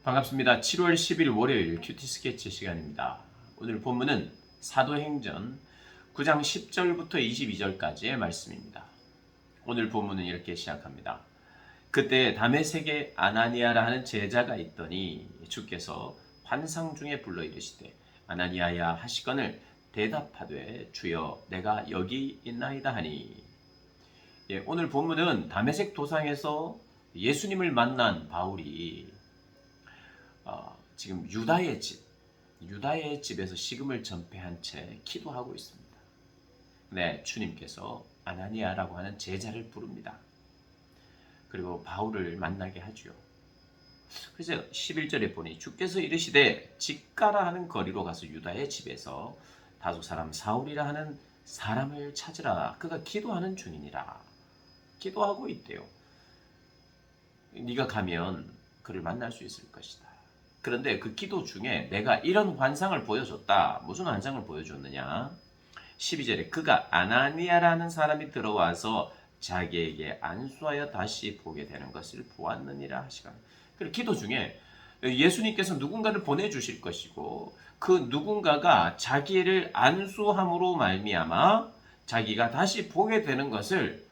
반갑습니다. 7월 10일 월요일 큐티 스케치 시간입니다. 오늘 본문은 사도행전 9장 10절부터 22절까지의 말씀입니다. 오늘 본문은 이렇게 시작합니다. 그때 다메섹에 아나니아라 하는 제자가 있더니 주께서 환상 중에 불러 이르시되 아나니아야 하시거늘 대답하되 주여 내가 여기 있나이다 하니. 오늘 본문은 다메섹 도상에서 예수님을 만난 바울이 지금 유다의 집에서 식음을 전폐한 채 기도하고 있습니다. 네, 주님께서 아나니아라고 하는 제자를 부릅니다. 그리고 바울을 만나게 하죠. 그래서 11절에 보니 주께서 이르시되 직가라 하는 거리로 가서 유다의 집에서 다소 사람 사울이라 하는 사람을 찾으라. 그가 기도하는 중이니라. 기도하고 있대요. 네가 가면 그를 만날 수 있을 것이다. 그런데 그 기도 중에 내가 이런 환상을 보여줬다. 무슨 환상을 보여줬느냐? 12절에 그가 아나니아라는 사람이 들어와서 자기에게 안수하여 다시 보게 되는 것을 보았느니라 하시거늘. 그리고 기도 중에 예수님께서 누군가를 보내주실 것이고 그 누군가가 자기를 안수함으로 말미암아 자기가 다시 보게 되는 것을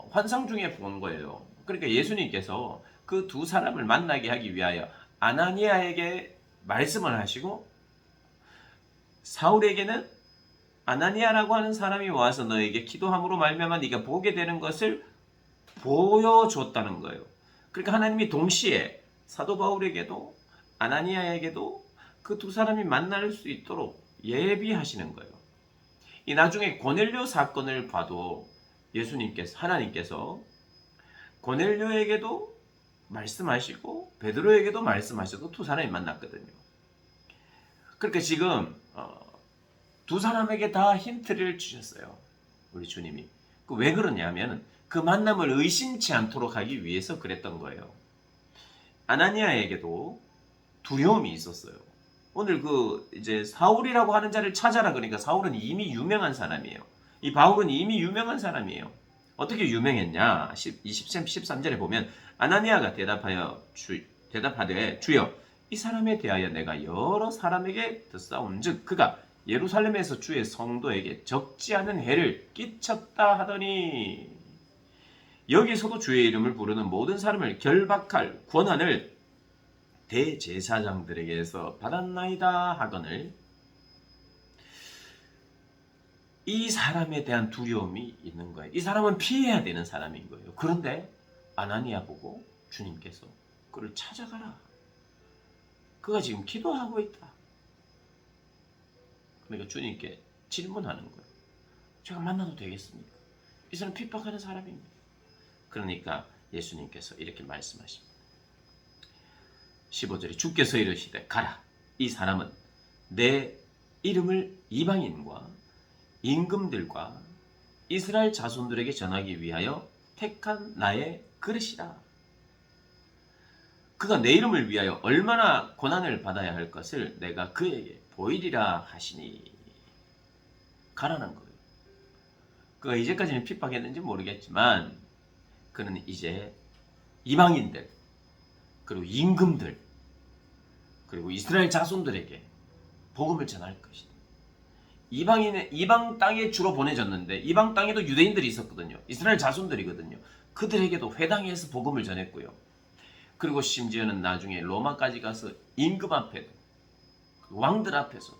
환상 중에 본 거예요. 그러니까 예수님께서 그 두 사람을 만나게 하기 위하여 아나니아에게 말씀을 하시고 사울에게는 아나니아라고 하는 사람이 와서 너에게 기도함으로 말미암아 네가 보게 되는 것을 보여줬다는 거예요. 그러니까 하나님이 동시에 사도 바울에게도 아나니아에게도 그 두 사람이 만날 수 있도록 예비하시는 거예요. 이 나중에 고넬료 사건을 봐도 하나님께서 고넬료에게도 말씀하시고 베드로에게도 말씀하시고 두 사람이 만났거든요. 그렇게 지금 두 사람에게 다 힌트를 주셨어요. 우리 주님이. 왜 그러냐면 그 만남을 의심치 않도록 하기 위해서 그랬던 거예요. 아나니아에게도 두려움이 있었어요. 오늘 이제 사울이라고 하는 자를 찾아라 그러니까 사울은 이미 유명한 사람이에요. 이 바울은 이미 유명한 사람이에요. 어떻게 유명했냐? 13절에 보면 아나니아가 대답하되 주여 이 사람에 대하여 내가 여러 사람에게 듣사온즉 그가 예루살렘에서 주의 성도에게 적지 않은 해를 끼쳤다 하더니 여기서도 주의 이름을 부르는 모든 사람을 결박할 권한을 대제사장들에게서 받았나이다 하거늘. 이 사람에 대한 두려움이 있는 거예요. 이 사람은 피해야 되는 사람인 거예요. 그런데 아나니아 보고 주님께서 그를 찾아가라. 그가 지금 기도하고 있다. 그러니까 주님께 질문하는 거예요. 제가 만나도 되겠습니까? 이 사람 핍박하는 사람입니다. 그러니까 예수님께서 이렇게 말씀하십니다. 15절에 주께서 이르시되 가라. 이 사람은 내 이름을 이방인과 임금들과 이스라엘 자손들에게 전하기 위하여 택한 나의 그릇이라. 그가 내 이름을 위하여 얼마나 고난을 받아야 할 것을 내가 그에게 보이리라 하시니. 가라는 거예요. 그가 이제까지는 핍박했는지 모르겠지만 그는 이제 이방인들 그리고 임금들 그리고 이스라엘 자손들에게 복음을 전할 것이다. 이방 땅에 주로 보내졌는데 이방 땅에도 유대인들이 있었거든요. 이스라엘 자손들이거든요. 그들에게도 회당에서 복음을 전했고요. 그리고 심지어는 나중에 로마까지 가서 임금 앞에도 왕들 앞에서도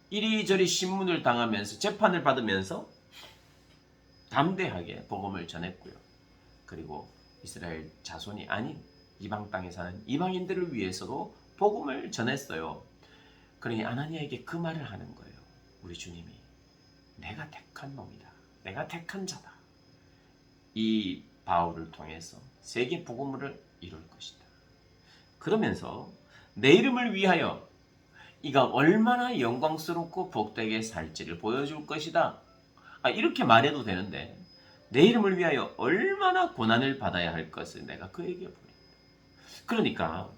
이리저리 신문을 당하면서 재판을 받으면서 담대하게 복음을 전했고요. 그리고 이스라엘 자손이 아닌 이방 땅에 사는 이방인들을 위해서도 복음을 전했어요. 그러니 아나니아에게 그 말을 하는 거예요. 우리 주님이 내가 택한 놈이다. 내가 택한 자다. 이 바울을 통해서 세계 복음을 이룰 것이다. 그러면서 내 이름을 위하여 이가 얼마나 영광스럽고 복되게 살지를 보여줄 것이다. 이렇게 말해도 되는데 내 이름을 위하여 얼마나 고난을 받아야 할 것을 내가 그에게 보낸다. 그러니까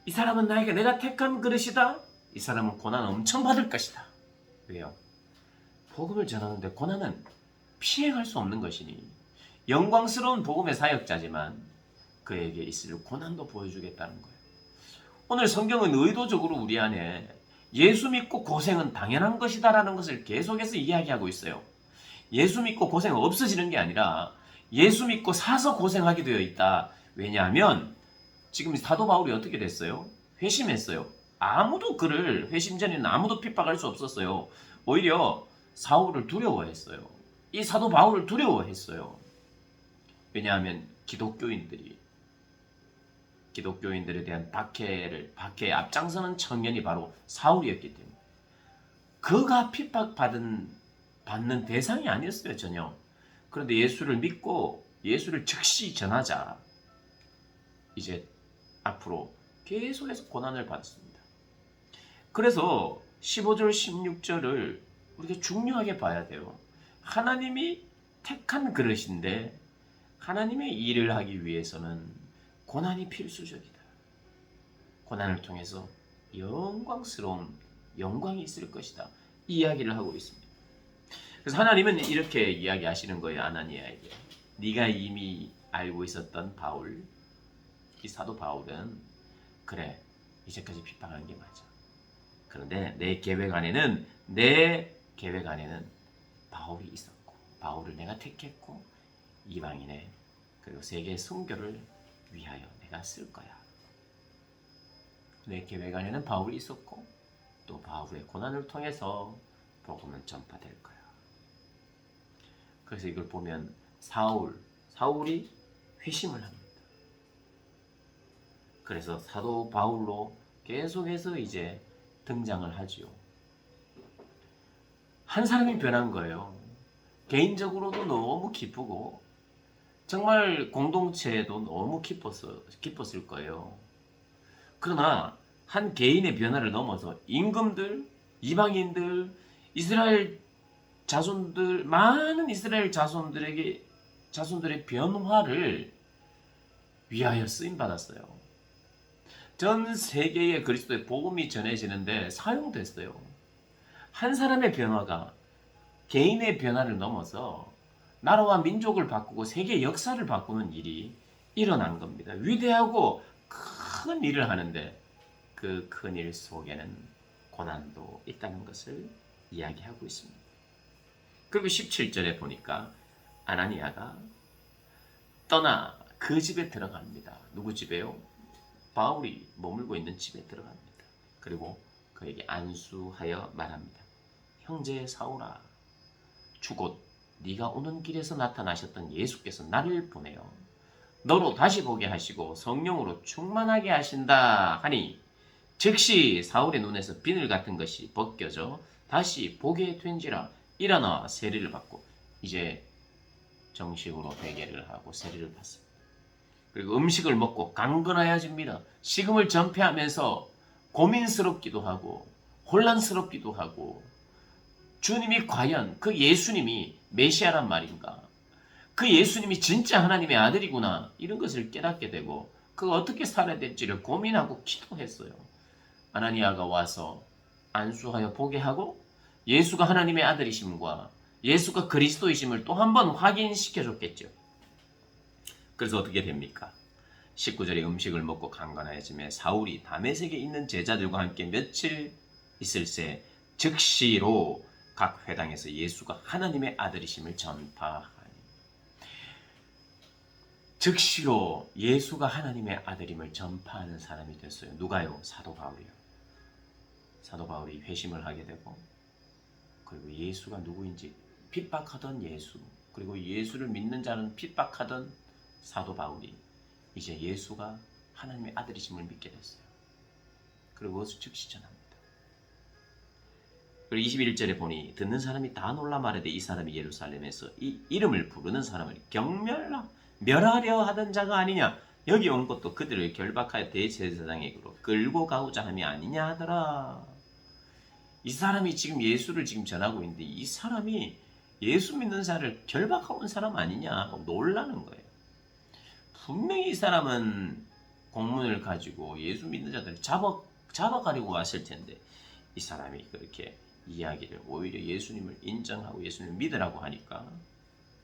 이 사람은 내가 택한 그릇이다. 이 사람은 고난 엄청 받을 것이다. 왜요? 복음을 전하는데 고난은 피해갈 수 없는 것이니 영광스러운 복음의 사역자지만 그에게 있을 고난도 보여주겠다는 거예요. 오늘 성경은 의도적으로 우리 안에 예수 믿고 고생은 당연한 것이다라는 것을 계속해서 이야기하고 있어요. 예수 믿고 고생 없어지는 게 아니라 예수 믿고 사서 고생하게 되어 있다. 왜냐하면 지금 사도 바울이 어떻게 됐어요? 회심했어요. 아무도 그를 회심 전에는 아무도 핍박할 수 없었어요. 오히려 사울을 두려워했어요. 이 사도 바울을 두려워했어요. 왜냐하면 기독교인들에 대한 박해에 앞장서는 청년이 바로 사울이었기 때문에 그가 받는 대상이 아니었어요, 전혀. 그런데 예수를 믿고 예수를 즉시 전하자. 이제 앞으로 계속해서 고난을 받습니다. 그래서 15절, 16절을 우리가 중요하게 봐야 돼요. 하나님이 택한 그릇인데 하나님의 일을 하기 위해서는 고난이 필수적이다. 고난을 통해서 영광이 있을 것이다. 이 이야기를 하고 있습니다. 그래서 하나님은 이렇게 이야기하시는 거예요. 아나니아에게. 네가 이미 알고 있었던 바울, 이 사도 바울은 그래, 이제까지 핍박한 게 맞아. 그런데 내 계획 안에는 바울이 있었고, 바울을 내가 택했고, 이방인의 그리고 세계 선교를 위하여 내가 쓸 거야. 내 계획 안에는 바울이 있었고, 또 바울의 고난을 통해서 복음은 전파될 거야. 그래서 이걸 보면 사울이 회심을 합니다. 그래서 사도 바울로 계속해서 이제 등장을 하지요. 한 사람이 변한 거예요. 개인적으로도 너무 기쁘고 정말 공동체도 너무 기뻤을 거예요. 그러나 한 개인의 변화를 넘어서 임금들, 이방인들, 많은 이스라엘 자손들의 변화를 위하여 쓰임 받았어요. 전 세계에 그리스도의 복음이 전해지는데 사용됐어요. 한 사람의 변화가 개인의 변화를 넘어서 나라와 민족을 바꾸고 세계 역사를 바꾸는 일이 일어난 겁니다. 위대하고 큰 일을 하는데 그 큰 일 속에는 고난도 있다는 것을 이야기하고 있습니다. 그리고 17절에 보니까 아나니아가 떠나 그 집에 들어갑니다. 누구 집에요? 바울이 머물고 있는 집에 들어갑니다. 그리고 그에게 안수하여 말합니다. 형제 사울아, 주곧 네가 오는 길에서 나타나셨던 예수께서 나를 보내어 너로 다시 보게 하시고 성령으로 충만하게 하신다 하니 즉시 사울의 눈에서 비늘 같은 것이 벗겨져 다시 보게 된지라. 일어나 세례를 받고, 이제 정식으로 회개를 하고 세례를 받습니다. 그리고 음식을 먹고 강건하여집니다. 식음을 전폐하면서 고민스럽기도 하고 혼란스럽기도 하고, 주님이 과연 그 예수님이 메시아란 말인가, 그 예수님이 진짜 하나님의 아들이구나, 이런 것을 깨닫게 되고 그 어떻게 살아야 될지를 고민하고 기도했어요. 아나니아가 와서 안수하여 보게 하고 예수가 하나님의 아들이심과 예수가 그리스도이심을 또 한 번 확인시켜줬겠죠. 그래서 어떻게 됩니까? 19절에 음식을 먹고 강건하여짐에 사울이 다메섹에 있는 제자들과 함께 며칠 있을 새 즉시로 각 회당에서 예수가 하나님의 아들이심을 전파하니. 즉시로 예수가 하나님의 아들임을 전파하는 사람이 됐어요. 누가요? 사도 바울이요. 사도 바울이 회심을 하게 되고, 그리고 예수가 누구인지 핍박하던 예수, 그리고 예수를 믿는 자는 핍박하던 사도 바울이 이제 예수가 하나님의 아들이심을 믿게 됐어요. 그리고 즉시 전합니다. 그리고 21절에 보니 듣는 사람이 다 놀라 말하되 이 사람이 예루살렘에서 이 이름을 부르는 사람을 멸하려 하던 자가 아니냐, 여기 온 것도 그들을 결박하여 대제사장에게로 끌고 가고자 함이 아니냐 하더라. 이 사람이 지금 예수를 지금 전하고 있는데 이 사람이 예수 믿는 자를 결박하고 온 사람 아니냐 하고 놀라는 거예요. 분명히 이 사람은 공문을 가지고 예수 믿는 자들을 잡아가려고 왔을 텐데 이 사람이 그렇게 이야기를, 오히려 예수님을 인정하고 예수님을 믿으라고 하니까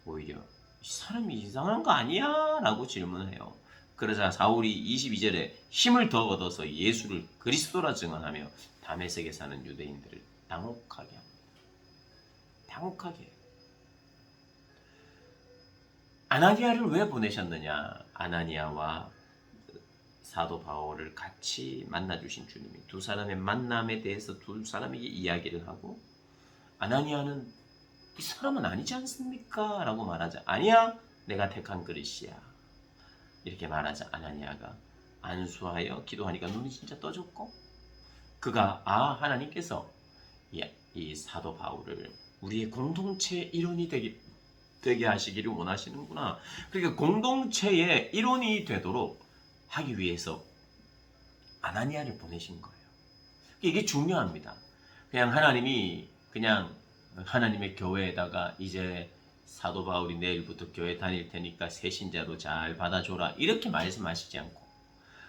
오히려 이 사람이 이상한 거 아니야? 라고 질문을 해요. 그러자 사울이 22절에 힘을 더 얻어서 예수를 그리스도라 증언하며 다메섹에 사는 유대인들을 당혹하게 합니다. 당혹하게 해요. 아나니아를 왜 보내셨느냐? 아나니아와 사도 바울을 같이 만나주신 주님이 두 사람의 만남에 대해서 두 사람에게 이야기를 하고, 아나니아는 이 사람은 아니지 않습니까? 라고 말하자, 아니야, 내가 택한 그릇이야, 이렇게 말하자 아나니아가 안수하여 기도하니까 눈이 진짜 떠졌고, 그가 하나님께서 이 사도 바울을 우리의 공동체 일원이 되게 하시기를 원하시는구나. 그러니까 공동체의 일원이 되도록 하기 위해서 아나니아를 보내신 거예요. 이게 중요합니다. 그냥 하나님의 교회에다가 이제 사도 바울이 내일부터 교회 다닐 테니까 새 신자로 잘 받아줘라, 이렇게 말씀하시지 않고,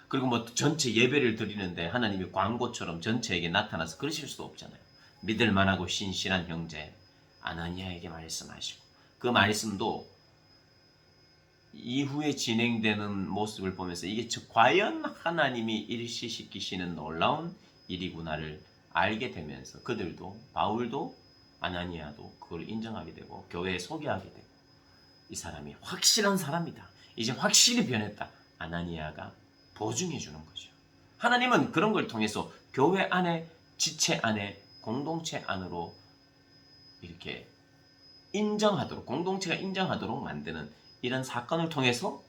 그리고 뭐 전체 예배를 드리는데 하나님이 광고처럼 전체에게 나타나서 그러실 수도 없잖아요. 믿을 만하고 신실한 형제 아나니아에게 말씀하시고, 그 말씀도 이후에 진행되는 모습을 보면서 이게 과연 하나님이 일시시키시는 놀라운 일이구나를 알게 되면서 그들도, 바울도 아나니아도 그걸 인정하게 되고 교회에 소개하게 되고, 이 사람이 확실한 사람이다, 이제 확실히 변했다, 아나니아가 보증해 주는 거죠. 하나님은 그런 걸 통해서 교회 안에, 지체 안에, 공동체 안으로 이렇게 인정하도록, 공동체가 인정하도록 만드는 이런 사건을 통해서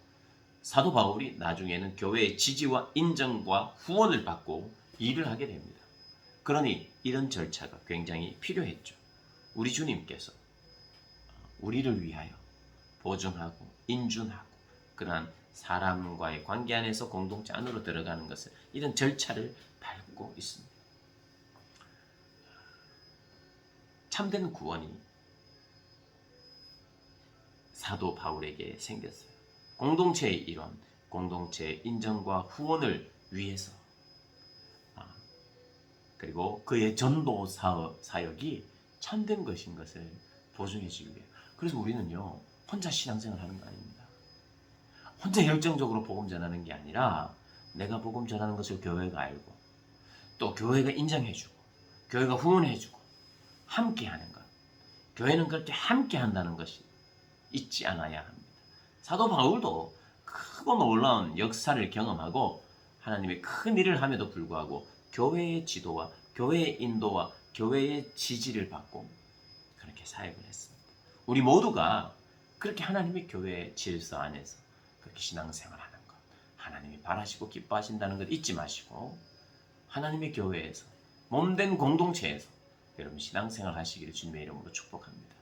사도 바울이 나중에는 교회의 지지와 인정과 후원을 받고 일을 하게 됩니다. 그러니 이런 절차가 굉장히 필요했죠. 우리 주님께서 우리를 위하여 보증하고 인준하고 그러한 사람과의 관계 안에서 공동체 안으로 들어가는 것을, 이런 절차를 밟고 있습니다. 참된 구원이 사도 바울에게 생겼어요. 공동체의 일원, 공동체의 인정과 후원을 위해서, 그리고 그의 전도 사역이 참된 것인 것을 보증해주기 위해. 그래서 우리는요, 혼자 신앙생활 하는 거 아닙니다. 혼자 열정적으로 복음 전하는 게 아니라 내가 복음 전하는 것을 교회가 알고, 또 교회가 인정해주고, 교회가 후원해주고, 함께 하는 것. 교회는 그렇게 함께 한다는 것이 잊지 않아야 합니다. 사도 바울도 크고 놀라운 역사를 경험하고 하나님의 큰 일을 함에도 불구하고 교회의 지도와 교회의 인도와 교회의 지지를 받고 그렇게 사역을 했습니다. 우리 모두가 그렇게 하나님의 교회의 질서 안에서 그렇게 신앙생활하는 것, 하나님이 바라시고 기뻐하신다는 것 잊지 마시고, 하나님의 교회에서, 몸된 공동체에서 여러분 신앙생활 하시기를 주님의 이름으로 축복합니다.